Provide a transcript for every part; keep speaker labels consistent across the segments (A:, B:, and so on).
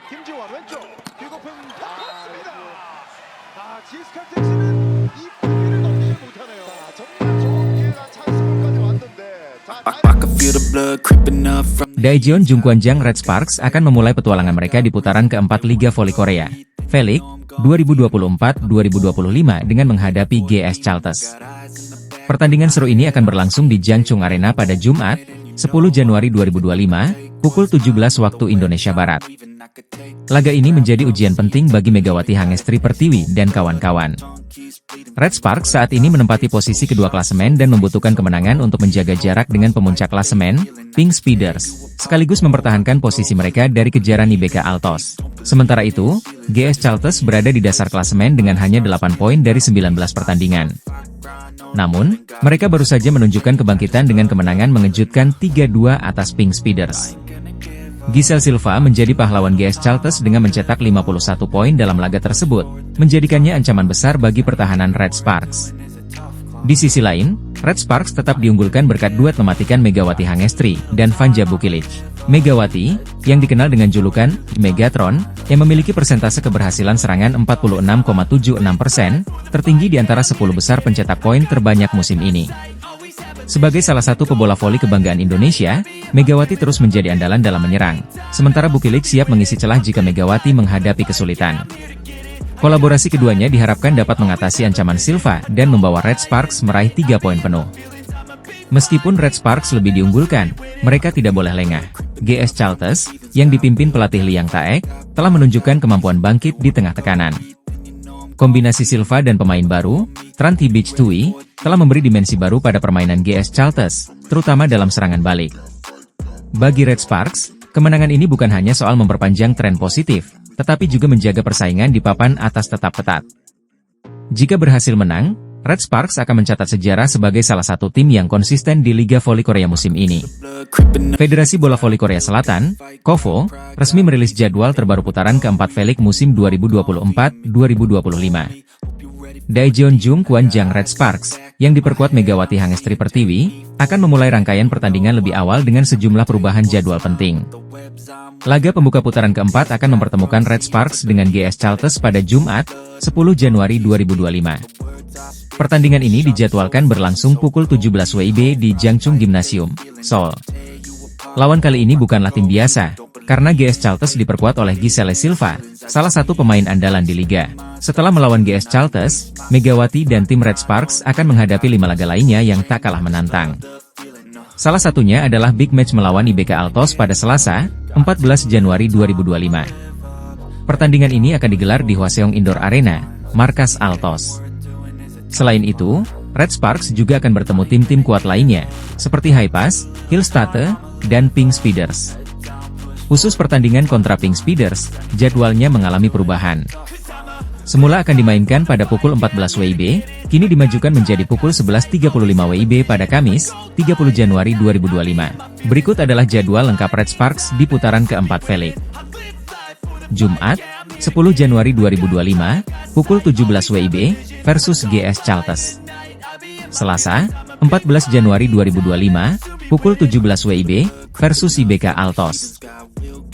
A: 김지원 왼쪽 뒤고픈 맞습니다. GS칼텍스는 이 골을 넘기지 못하네요. 정말 좋은 기회가 찬스볼까지 왔는데
B: I can feel the blood creeping up from
C: Daejeon Jungkwanjang Red Sparks akan memulai petualangan mereka di putaran keempat Liga Voli Korea, V-League 2024-2025 dengan menghadapi GS Chalters. Pertandingan seru ini akan berlangsung di Jangchung Arena pada Jumat, 10 Januari 2025, pukul 17 waktu Indonesia Barat. Laga ini menjadi ujian penting bagi Megawati Hangestri Pertiwi dan kawan-kawan. Red Sparks saat ini menempati posisi kedua klasemen dan membutuhkan kemenangan untuk menjaga jarak dengan pemuncak klasemen, Pink Speeders, sekaligus mempertahankan posisi mereka dari kejaran IBK Altos. Sementara itu, GS Chalters berada di dasar klasemen dengan hanya 8 poin dari 19 pertandingan. Namun, mereka baru saja menunjukkan kebangkitan dengan kemenangan mengejutkan 3-2 atas Pink Speeders. Giselle Silva menjadi pahlawan GS Chalters dengan mencetak 51 poin dalam laga tersebut, menjadikannya ancaman besar bagi pertahanan Red Sparks. Di sisi lain, Red Sparks tetap diunggulkan berkat duet mematikan Megawati Hangestri dan Vanja Bukilic. Megawati, yang dikenal dengan julukan Megatron, yang memiliki persentase keberhasilan serangan 46,76%, tertinggi di antara 10 besar pencetak poin terbanyak musim ini. Sebagai salah satu pebola voli kebanggaan Indonesia, Megawati terus menjadi andalan dalam menyerang, sementara Bukilic siap mengisi celah jika Megawati menghadapi kesulitan. Kolaborasi keduanya diharapkan dapat mengatasi ancaman Silva dan membawa Red Sparks meraih 3 poin penuh. Meskipun Red Sparks lebih diunggulkan, mereka tidak boleh lengah. GS Chalters, yang dipimpin pelatih Liang Taek, telah menunjukkan kemampuan bangkit di tengah tekanan. Kombinasi Silva dan pemain baru, Tran Beach Tui, telah memberi dimensi baru pada permainan GS Chalters, terutama dalam serangan balik. Bagi Red Sparks, kemenangan ini bukan hanya soal memperpanjang tren positif, tetapi juga menjaga persaingan di papan atas tetap ketat. Jika berhasil menang, Red Sparks akan mencatat sejarah sebagai salah satu tim yang konsisten di Liga Voli Korea musim ini. Federasi Bola Voli Korea Selatan, KOVO, resmi merilis jadwal terbaru putaran keempat V-League musim 2024-2025. Daejeon Jungkwanjang Red Sparks, yang diperkuat Megawati Hangestri Pertiwi, akan memulai rangkaian pertandingan lebih awal dengan sejumlah perubahan jadwal penting. Laga pembuka putaran keempat akan mempertemukan Red Sparks dengan GS Chalters pada Jumat, 10 Januari 2025. Pertandingan ini dijadwalkan berlangsung pukul 17 WIB di Jangchung Gymnasium, Seoul. Lawan kali ini bukanlah tim biasa, karena GS Chalters diperkuat oleh Giselle Silva, salah satu pemain andalan di liga. Setelah melawan GS Chalters, Megawati dan tim Red Sparks akan menghadapi 5 laga lainnya yang tak kalah menantang. Salah satunya adalah big match melawan IBK Altos pada Selasa, 14 Januari 2025. Pertandingan ini akan digelar di Hwaseong Indoor Arena, markas Altos. Selain itu, Red Sparks juga akan bertemu tim-tim kuat lainnya, seperti Haipas, Hillstatte, dan Pink Speeders. Khusus pertandingan kontra Pink Speeders, jadwalnya mengalami perubahan. Semula akan dimainkan pada pukul 14 WIB, kini dimajukan menjadi pukul 11.35 WIB pada Kamis, 30 Januari 2025. Berikut adalah jadwal lengkap Red Sparks di putaran keempat V-League. Jumat, 10 Januari 2025, pukul 17 WIB, versus GS Chalters. Selasa, 14 Januari 2025, pukul 17 WIB, versus IBK Altos.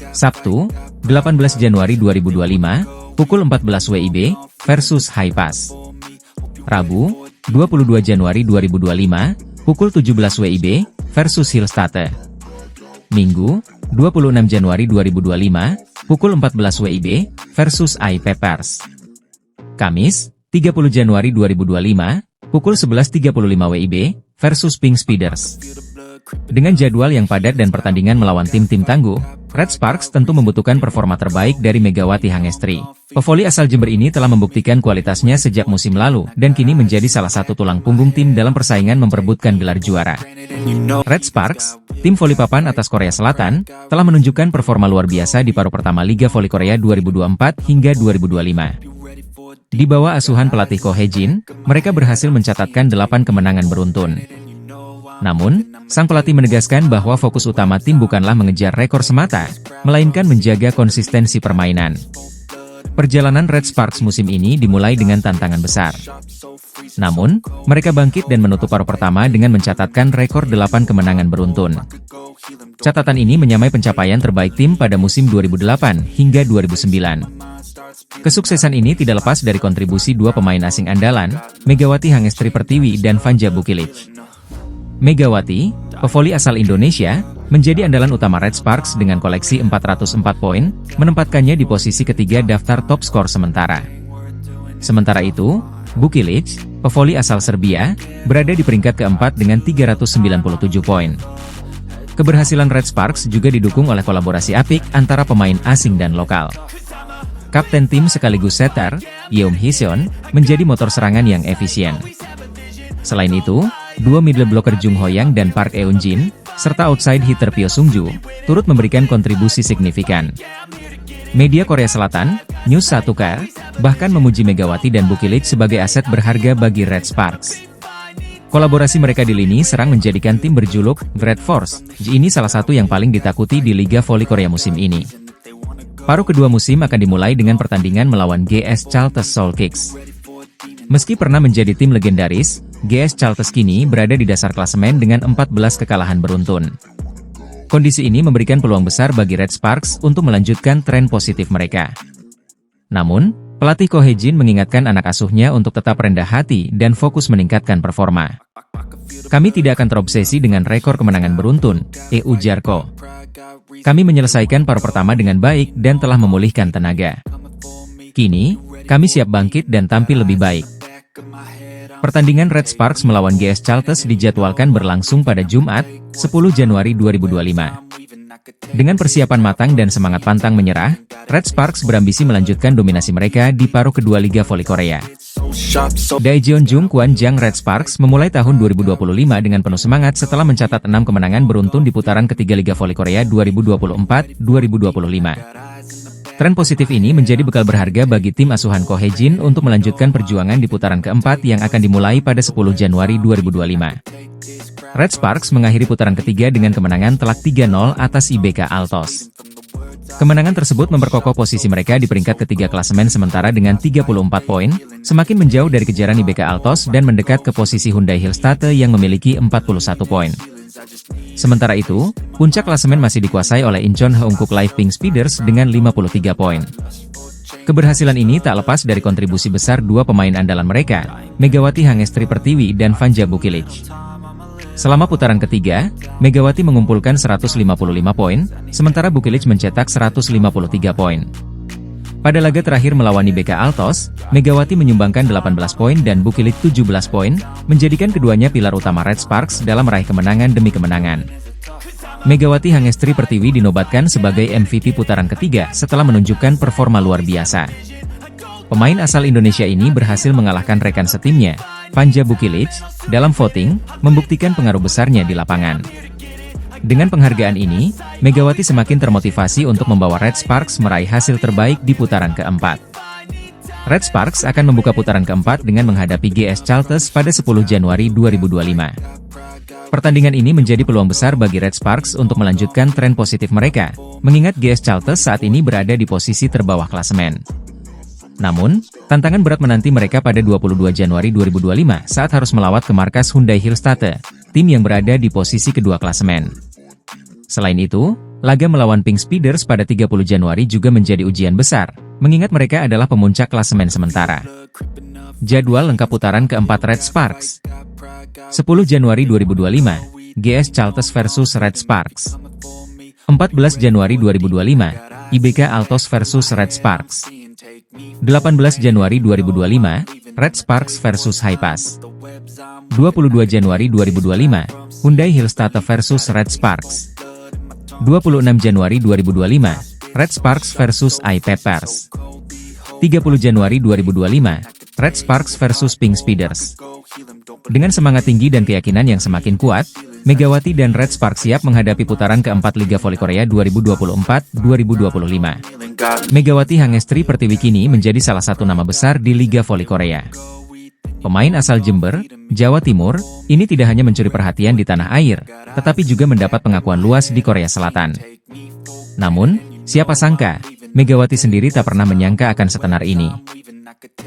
C: Sabtu, 18 Januari 2025, pukul 14 WIB, versus Haipas. Rabu, 22 Januari 2025, pukul 17 WIB, versus Hillstatte. Minggu, 26 Januari 2025, pukul 14 WIB, versus Aipepers. Kamis, 30 Januari 2025, pukul 11.35 WIB, versus Pink Speeders. Dengan jadwal yang padat dan pertandingan melawan tim-tim tangguh, Red Sparks tentu membutuhkan performa terbaik dari Megawati Hangestri. Pevoli asal Jember ini telah membuktikan kualitasnya sejak musim lalu, dan kini menjadi salah satu tulang punggung tim dalam persaingan memperebutkan gelar juara. Red Sparks, tim voli papan atas Korea Selatan, telah menunjukkan performa luar biasa di paruh pertama Liga Voli Korea 2024 hingga 2025. Di bawah asuhan pelatih Ko Hye-jin, mereka berhasil mencatatkan 8 kemenangan beruntun. Namun, sang pelatih menegaskan bahwa fokus utama tim bukanlah mengejar rekor semata, melainkan menjaga konsistensi permainan. Perjalanan Red Sparks musim ini dimulai dengan tantangan besar. Namun, mereka bangkit dan menutup paruh pertama dengan mencatatkan rekor 8 kemenangan beruntun. Catatan ini menyamai pencapaian terbaik tim pada musim 2008 hingga 2009. Kesuksesan ini tidak lepas dari kontribusi dua pemain asing andalan, Megawati Hangestri Pertiwi dan Vanja Bukilic. Megawati, pevoli asal Indonesia, menjadi andalan utama Red Sparks dengan koleksi 404 poin, menempatkannya di posisi ketiga daftar top skor sementara. Sementara itu, Bukilic, pevoli asal Serbia, berada di peringkat keempat dengan 397 poin. Keberhasilan Red Sparks juga didukung oleh kolaborasi apik antara pemain asing dan lokal. Kapten tim sekaligus setter, Yeom Hee-seon, menjadi motor serangan yang efisien. Selain itu, dua middle blocker Jung Ho-yang dan Park Eun-jin, serta outside hitter Pyo Sung-ju, turut memberikan kontribusi signifikan. Media Korea Selatan, News 1K, bahkan memuji Megawati dan Bukilic sebagai aset berharga bagi Red Sparks. Kolaborasi mereka di lini serang menjadikan tim berjuluk Great Force. Ini salah satu yang paling ditakuti di Liga Voli Korea musim ini. Paruh kedua musim akan dimulai dengan pertandingan melawan GS Chalters Seoul Kicks. Meski pernah menjadi tim legendaris, GS Chalters kini berada di dasar klasemen dengan 14 kekalahan beruntun. Kondisi ini memberikan peluang besar bagi Red Sparks untuk melanjutkan tren positif mereka. Namun, pelatih Ko Hee-jin mengingatkan anak asuhnya untuk tetap rendah hati dan fokus meningkatkan performa. Kami tidak akan terobsesi dengan rekor kemenangan beruntun, ujar Ko. Kami menyelesaikan paruh pertama dengan baik dan telah memulihkan tenaga. Kini, kami siap bangkit dan tampil lebih baik. Pertandingan Red Sparks melawan GS Chalters dijadwalkan berlangsung pada Jumat, 10 Januari 2025. Dengan persiapan matang dan semangat pantang menyerah, Red Sparks berambisi melanjutkan dominasi mereka di paruh kedua Liga Voli Korea. Daejeon Jung Kwan Jang Red Sparks memulai tahun 2025 dengan penuh semangat setelah mencatat 6 kemenangan beruntun di putaran ketiga Liga Voli Korea 2024-2025. Tren positif ini menjadi bekal berharga bagi tim asuhan Ko Hee-jin untuk melanjutkan perjuangan di putaran keempat yang akan dimulai pada 10 Januari 2025. Red Sparks mengakhiri putaran ketiga dengan kemenangan telak 3-0 atas IBK Altos. Kemenangan tersebut memperkokoh posisi mereka di peringkat ketiga klasemen sementara dengan 34 poin, semakin menjauh dari kejaran IBK Altos dan mendekat ke posisi Hyundai Hillstatte yang memiliki 41 poin. Sementara itu, puncak klasemen masih dikuasai oleh Incheon Haeunkook Live Pink Speeders dengan 53 poin. Keberhasilan ini tak lepas dari kontribusi besar dua pemain andalan mereka, Megawati Hangestri Pertiwi dan Vanja Bukilic. Selama putaran ketiga, Megawati mengumpulkan 155 poin, sementara Bukilic mencetak 153 poin. Pada laga terakhir melawan IBK Altos, Megawati menyumbangkan 18 poin dan Bukilic 17 poin, menjadikan keduanya pilar utama Red Sparks dalam meraih kemenangan demi kemenangan. Megawati Hangestri Pertiwi dinobatkan sebagai MVP putaran ketiga setelah menunjukkan performa luar biasa. Pemain asal Indonesia ini berhasil mengalahkan rekan setimnya, Vanja Bukilic, dalam voting, membuktikan pengaruh besarnya di lapangan. Dengan penghargaan ini, Megawati semakin termotivasi untuk membawa Red Sparks meraih hasil terbaik di putaran keempat. Red Sparks akan membuka putaran keempat dengan menghadapi GS Chalters pada 10 Januari 2025. Pertandingan ini menjadi peluang besar bagi Red Sparks untuk melanjutkan tren positif mereka, mengingat GS Chalters saat ini berada di posisi terbawah klasemen. Namun, tantangan berat menanti mereka pada 22 Januari 2025 saat harus melawat ke markas Hyundai Hillstatte, tim yang berada di posisi kedua klasemen. Selain itu, laga melawan Pink Speeders pada 30 Januari juga menjadi ujian besar, mengingat mereka adalah pemuncak klasemen sementara. Jadwal lengkap putaran keempat Red Sparks. 10 Januari 2025, GS Chalters versus Red Sparks. 14 Januari 2025, IBK Altos versus Red Sparks. 18 Januari 2025, Red Sparks versus Hipass. 22 Januari 2025, Hyundai Hillstatte versus Red Sparks. 26 Januari 2025, Red Sparks versus iPeppers. 30 Januari 2025, Red Sparks versus Pink Speeders. Dengan semangat tinggi dan keyakinan yang semakin kuat, Megawati dan Red Sparks siap menghadapi putaran keempat Liga Voli Korea 2024-2025. Megawati Hangestri Pertiwi kini menjadi salah satu nama besar di Liga Voli Korea. Pemain asal Jember, Jawa Timur, ini tidak hanya mencuri perhatian di tanah air, tetapi juga mendapat pengakuan luas di Korea Selatan. Namun, siapa sangka, Megawati sendiri tak pernah menyangka akan setenar ini.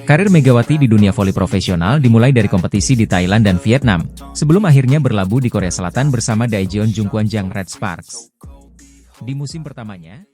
C: Karir Megawati di dunia voli profesional dimulai dari kompetisi di Thailand dan Vietnam, sebelum akhirnya berlabuh di Korea Selatan bersama Daejeon Jungkwanjang Red Sparks. Di musim pertamanya,